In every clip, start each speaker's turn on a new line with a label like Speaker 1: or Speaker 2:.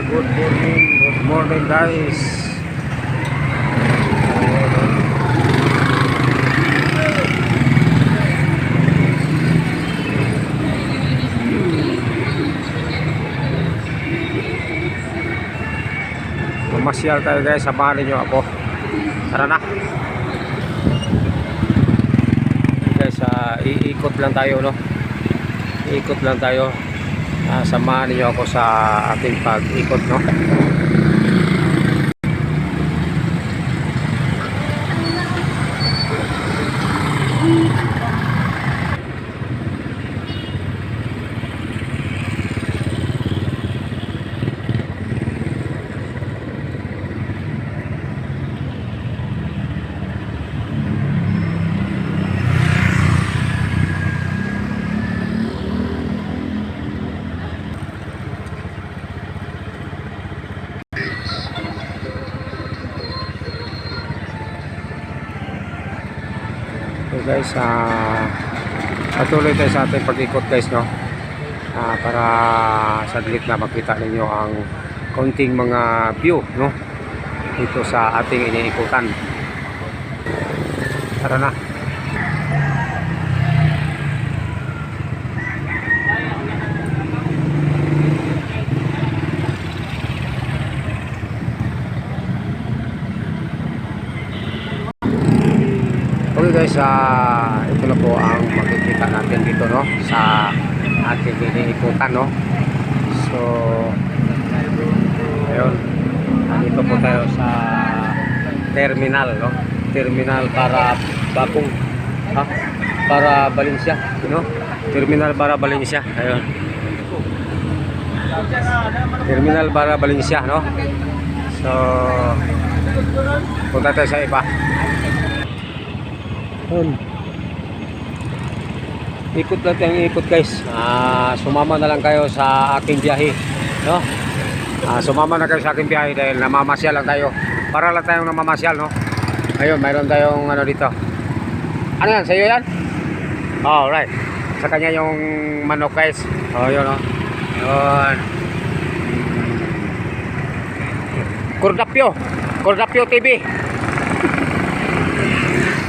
Speaker 1: Good morning guys. Mamasyal tayo guys, samahan niyo ako. Tara na. Guys, iikot lang tayo, no? Iikot lang tayo. Samahan niyo ako sa ating pag-ikot, no? So guys, patuloy tayo sa ating pag-ikot guys, no? Para saglit na makita ninyo ang konting mga view, no? Dito sa ating iniikutan. Tara na. Okay guys, ito na po ang makikita natin dito, no, sa ating iniikutan, no. So ayun, dito po tayo sa terminal, no, terminal para Bakong, para Valencia, no, terminal para Valencia. Ayun, terminal para Valencia, no. So punta tayo sa iba. Ikot lang tayong ikot guys. Sumama na lang kayo sa aking biyahe, no? Sumama na kayo sa aking biyahe dahil namamasyal lang tayo. Para lang tayong namamasyal, no? Ayun, mayroon tayong ano dito. Ano yan? Sa'yo yan? Alright. Sa kanya yung manok guys. Yun, no? Yun. Kordapyo TV.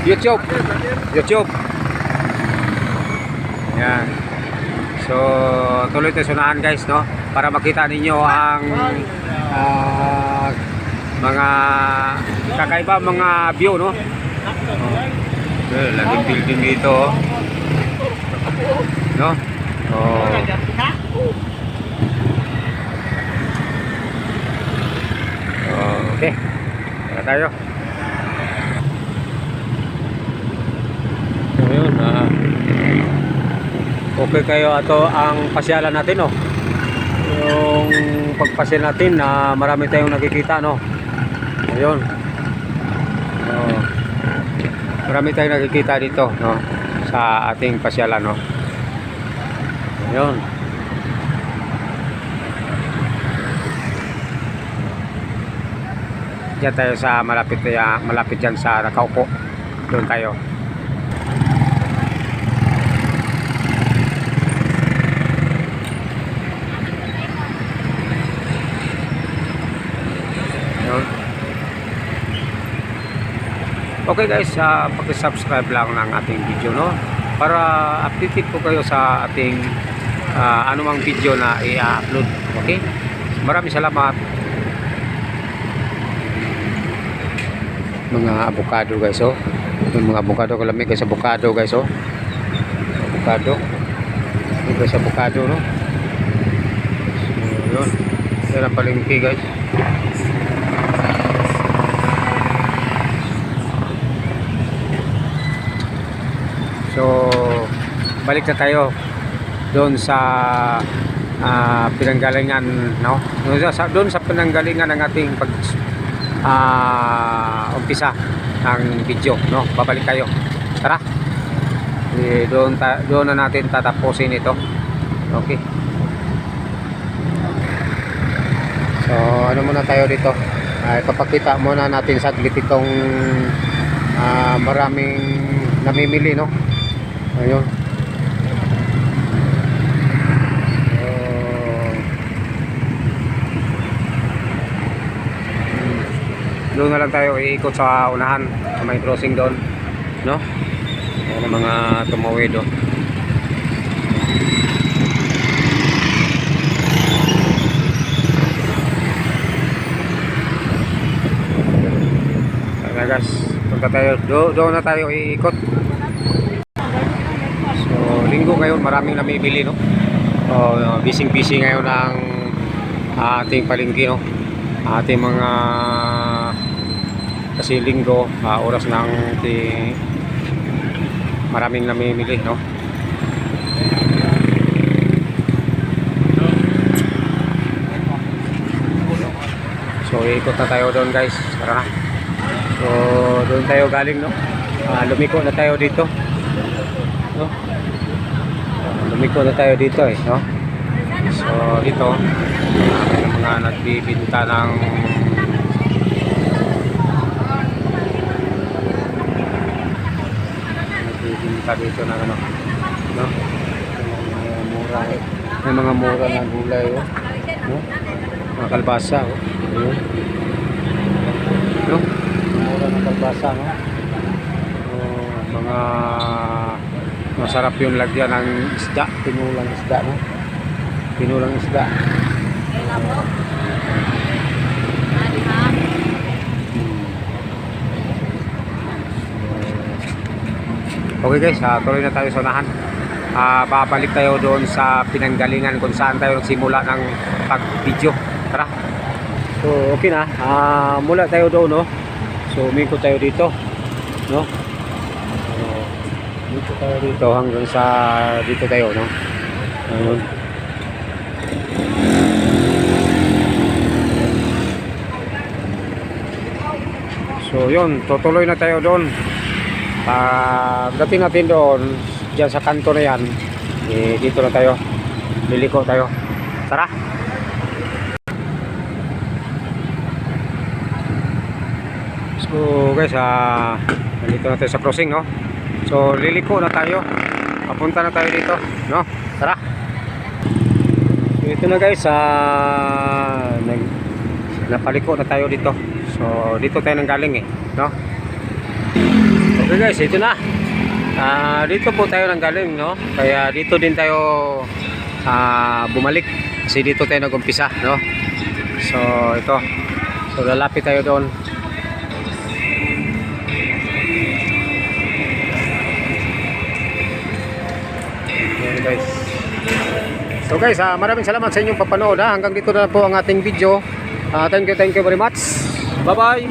Speaker 1: YouTube. Yan. So tuloy tayo sunahan guys, no, para makita ninyo ang mga kakaiba mga view, no. Laging building dito, no. Okay, tara tayo. Ayun, okay kayo, ato ang pasyalan natin, no. Yung pagpasyal natin na marami tayong nakikita, no. Ayun, marami tayong nakikita dito, no, sa ating pasyalan, no. Ayun, diyan tayo sa malapit dyan sa nakaupo. Doon tayo. Okay guys, paki-subscribe lang ng ating video, no, para updated po kayo sa ating anumang video na i-upload. Okay, maraming salamat. Mga avocado guys, oh, yung mga avocado, kalamig guys, avocado guys, oh, avocado, yung guys, avocado, no. Yun. Yan ang palengke guys. So, balik na tayo doon sa pinanggalingan, no? Doon sa pinanggalingan ng ating umpisa ng video, no? Babalik tayo. Tara. Doon na natin tatapusin ito. Okay. So, ano muna tayo dito? Ipapakita muna natin saglit itong maraming namimili, no? Ayun. Doon na lang tayo iikot sa unahan, sa may crossing doon, no? Ayan ang mga tumawid, oh. Ayan na guys, punta tayo, doon na tayo iikot. So, linggo ngayon, maraming namibili, no? Busy ngayon ang ating palengke, no? Ating mga kasi linggo, oras ng maraming namimili, no? So ikot na tayo doon guys, tara na. So doon tayo galing, no? Lumiko na tayo dito, no? Lumiko na tayo dito no? So dito may mga nagbibinta ng dito na ano, no? May mga mura na gulay, oh. No? Mga kalbasa, oh. Ayun. No? Mura na kalbasa, no? Mga masarap yung lagyan ng isda, tinulang isda, no? Tinulang isda. Okay guys, tuloy na tayo sa unahan. Babalik tayo doon sa pinanggalingan kung saan tayo nagsimula ng pag-video. Tara. So okay na. Mula tayo doon, no. So umikot tayo dito, no. Dito tayo dito hanggang sa dito tayo, no. Ayun. So yun, tutuloy na tayo doon. Pagdating natin doon dyan sa kanto na yan, dito na tayo, liliko tayo. Tara. So guys, nandito na tayo sa crossing, no. So liliko na tayo, papunta na tayo dito, no. Tara. So ito na guys, napaliko na tayo dito. So dito tayo nang galing, no. Okay guys, ito na. Dito po tayo nang galing, no. Kaya dito din tayo bumalik kasi dito tayo nag-umpisa, no. So ito. So lalapit tayo doon. Okay guys. So guys, maraming salamat sa inyong papanood, ha. Hanggang dito na po ang ating video. Thank you very much. Bye bye.